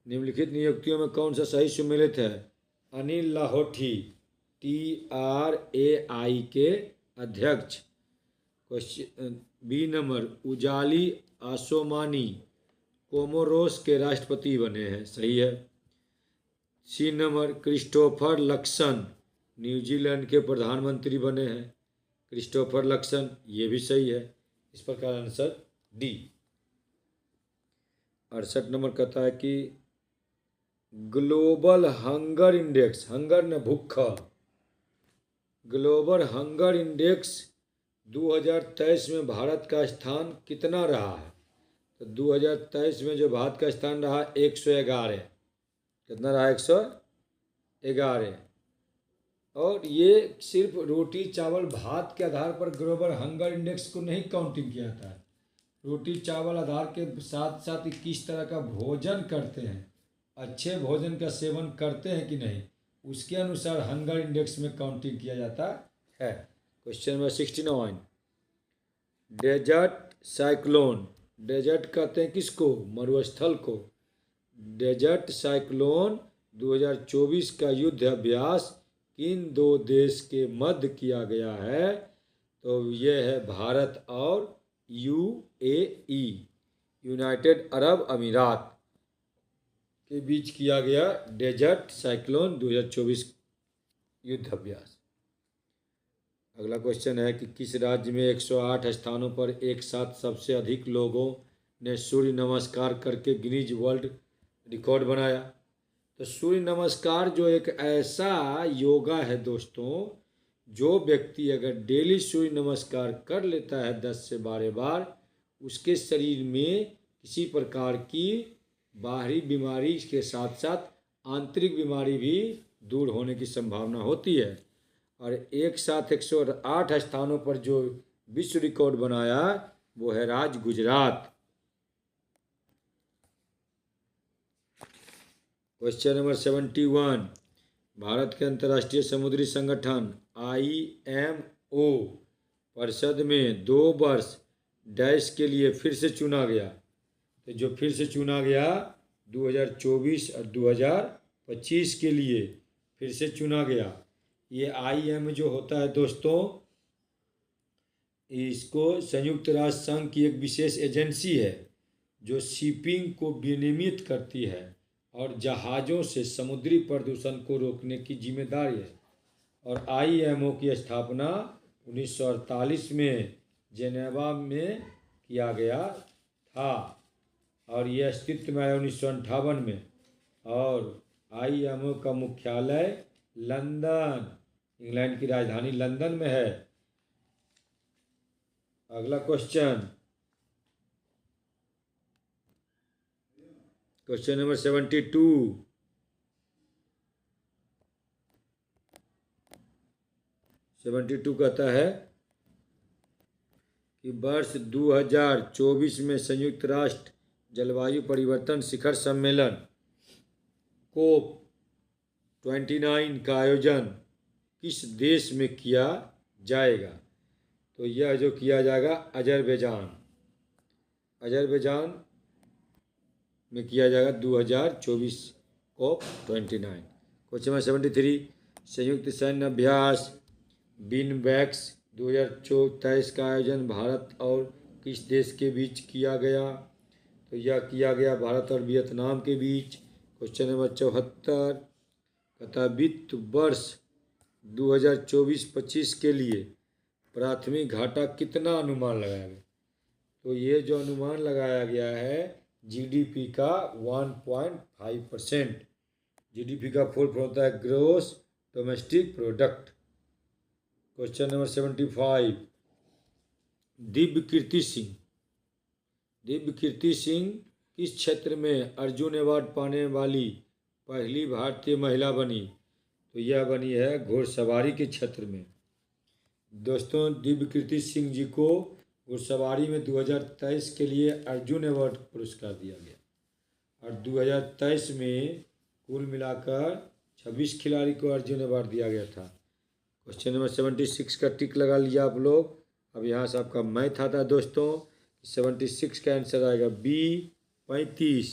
निम्नलिखित नियुक्तियों में कौन सा सही सुमेलित है? अनिल लाहोटी TRAI के अध्यक्ष। Question B number, Azali Assoumani Comoros के राष्ट्रपति बने हैं। सही है। C number, Christopher Luxon New Zealand के प्रधानमंत्री बने हैं। क्रिस्टोफर लक्सन, ये भी सही है। इस प्रकार आंसर डी। 68 नंबर कहता है कि ग्लोबल हंगर इंडेक्स, हंगर न भूखा, ग्लोबल हंगर इंडेक्स 2023 में भारत का स्थान कितना रहा है? तो 2023 में जो भारत का स्थान रहा 111। कितना रहा? 111। और ये सिर्फ रोटी चावल भात के आधार पर ग्लोबल हंगर इंडेक्स को नहीं काउंटिंग किया था। रोटी चावल आधार के साथ साथ ही किस तरह का भोजन करते हैं, अच्छे भोजन का सेवन करते हैं कि नहीं, उसके अनुसार हंगर इंडेक्स में काउंटिंग किया जाता है। Question number 69। Desert cyclone, desert कहते हैं किसको? मरुस्थल को। डेजर्ट साइक्लोन 2024 का युद्ध अभ्यास किन दो देश के मध्य किया गया है? तो यह है भारत और UAE, यूनाइटेड अरब अमीरात के बीच किया गया डेजर्ट साइक्लोन 2024 युद्ध अभ्यास। अगला क्वेश्चन है कि किस राज्य में 108 स्थानों पर एक साथ सबसे अधिक लोगों ने सूर्य नमस्कार करके गिनीज वर्ल्ड रिकॉर्ड बनाया? तो सूर्य नमस्कार जो एक ऐसा योगा है दोस्तों, जो व्यक्ति अगर डेली सूर्य नमस्कार कर लेता है 10 से 12 बार, उसके शरीर में किसी प्रकार की बाहरी बीमारी के साथ साथ आंतरिक बीमारी भी दूर होने की संभावना होती है। और एक साथ 108 स्थानों पर जो विश्व रिकॉर्ड बनाया वो है राज्य गुजरात। Question number 71। भारत के अंतर्राष्ट्रीय समुद्री संगठन IMO परिषद में 2 वर्ष डैश के लिए फिर से चुना गया। तो जो फिर से चुना गया 2024 और 2025 के लिए फिर से चुना गया। ये IMO जो होता है दोस्तों, इसको संयुक्त राष्ट्र संघ की एक विशेष एजेंसी है जो शिपिंग को विनियमित करती है और जहाज़ों से समुद्री प्रदूषण को रोकने की जिम्मेदारी है। और IMO की स्थापना 1948 में जेनेवा में किया गया था और यह अस्तित्व में आया 1958 में। और IMO का मुख्यालय लंदन, इंग्लैंड की राजधानी लंदन में है। अगला क्वेश्चन, क्वेश्चन नंबर 72। कहता है कि वर्ष 2024 में संयुक्त राष्ट्र जलवायु परिवर्तन शिखर सम्मेलन COP29 का आयोजन किस देश में किया जाएगा? तो यह जो किया जाएगा अजरबैजान में किया जाएगा 2024 COP29। Question number 73। संयुक्त सैन्य अभ्यास बिनबैक्स 2023 का आयोजन भारत और किस देश के बीच किया गया? तो यह किया गया भारत और वियतनाम के बीच। क्वेश्चन नंबर 74, कहता वित्त वर्ष 2024-25 के लिए प्राथमिक घाटा कितना अनुमान लगाया गया? तो ये जो अनुमान लगाया गया है जीडीपी का 1.5%। जीडीपी का फुल फॉर्म होता है gross domestic product. Question number 75, Divya कीर्ति सिंह किस क्षेत्र में अर्जुन अवार्ड पाने वाली पहली भारतीय महिला बनी? तो यह बनी है घुड़सवारी के क्षेत्र में। दोस्तों, दिव्य कीर्ति सिंह जी को घुड़सवारी में 2023 के लिए अर्जुन अवार्ड पुरस्कार दिया गया और 2023 में कुल मिलाकर 26 खिलाड़ी को अर्जुन अवार्ड दिया गया था। क्वेश्चन नंबर 76 का टिक लगा लिया आप लोग। अब यहाँ से आपका मैथ आता है दोस्तों। 76 का आंसर आएगा बी 35।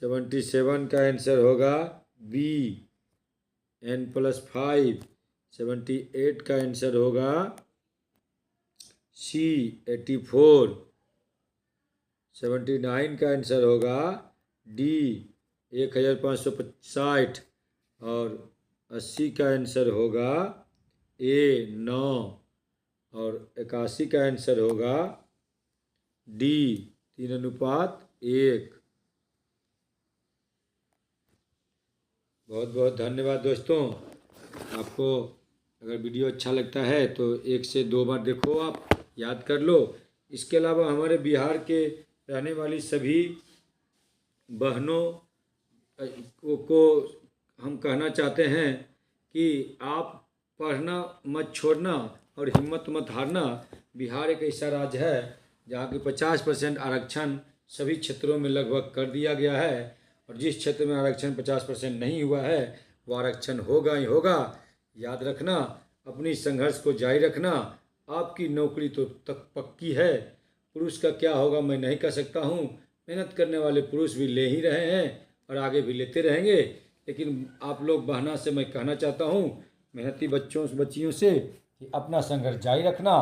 77 का आंसर होगा बी n+5। 78 का आंसर होगा सी 84। 79 का आंसर होगा डी 1560 और 80 का आंसर होगा ए 9 और 81 का आंसर होगा डी 3:1। बहुत बहुत धन्यवाद दोस्तों। आपको अगर वीडियो अच्छा लगता है तो 1 से 2 बार देखो, आप याद कर लो। इसके अलावा हमारे बिहार के रहने वाली सभी बहनों को हम कहना चाहते हैं कि आप पढ़ना मत छोड़ना और हिम्मत मत हारना। बिहार एक ऐसा राज्य है जहाँ की 50% आरक्षण सभी क्षेत्रों में लगभग कर दिया गया है और जिस क्षेत्र में आरक्षण 50% नहीं हुआ है वो आरक्षण होगा ही होगा। याद रखना, अपनी संघर्ष को जारी रखना। आपकी नौकरी तो तक पक्की है। पुरुष का क्या होगा मैं नहीं कह सकता हूँ। मेहनत करने वाले पुरुष भी ले ही रहे हैं और आगे भी लेते रहेंगे। लेकिन आप लोग बहना से मैं कहना चाहता हूँ, मेहनती बच्चियों से कि अपना संघर्ष जारी रखना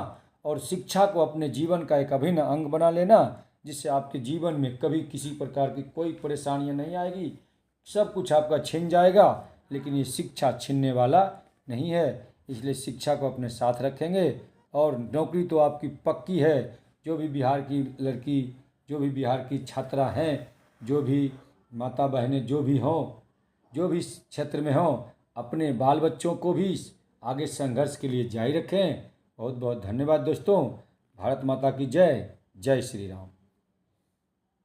और शिक्षा को अपने जीवन का एक अभिन्न अंग बना लेना, जिससे आपके जीवन में कभी किसी प्रकार की कोई परेशानियां नहीं आएगी। सब कुछ आपका छिन जाएगा लेकिन ये शिक्षा छीनने वाला नहीं है। इसलिए शिक्षा को अपने साथ रखेंगे और नौकरी तो आपकी पक्की है। जो भी बिहार की लड़की, जो भी बिहार की छात्रा हैं, जो भी माता बहनें जो भी हों, जो भी क्षेत्र में हों, अपने बाल बच्चों को भी आगे संघर्ष के लिए जारी रखें। बहुत बहुत धन्यवाद दोस्तों। भारत माता की जय। जय श्री राम।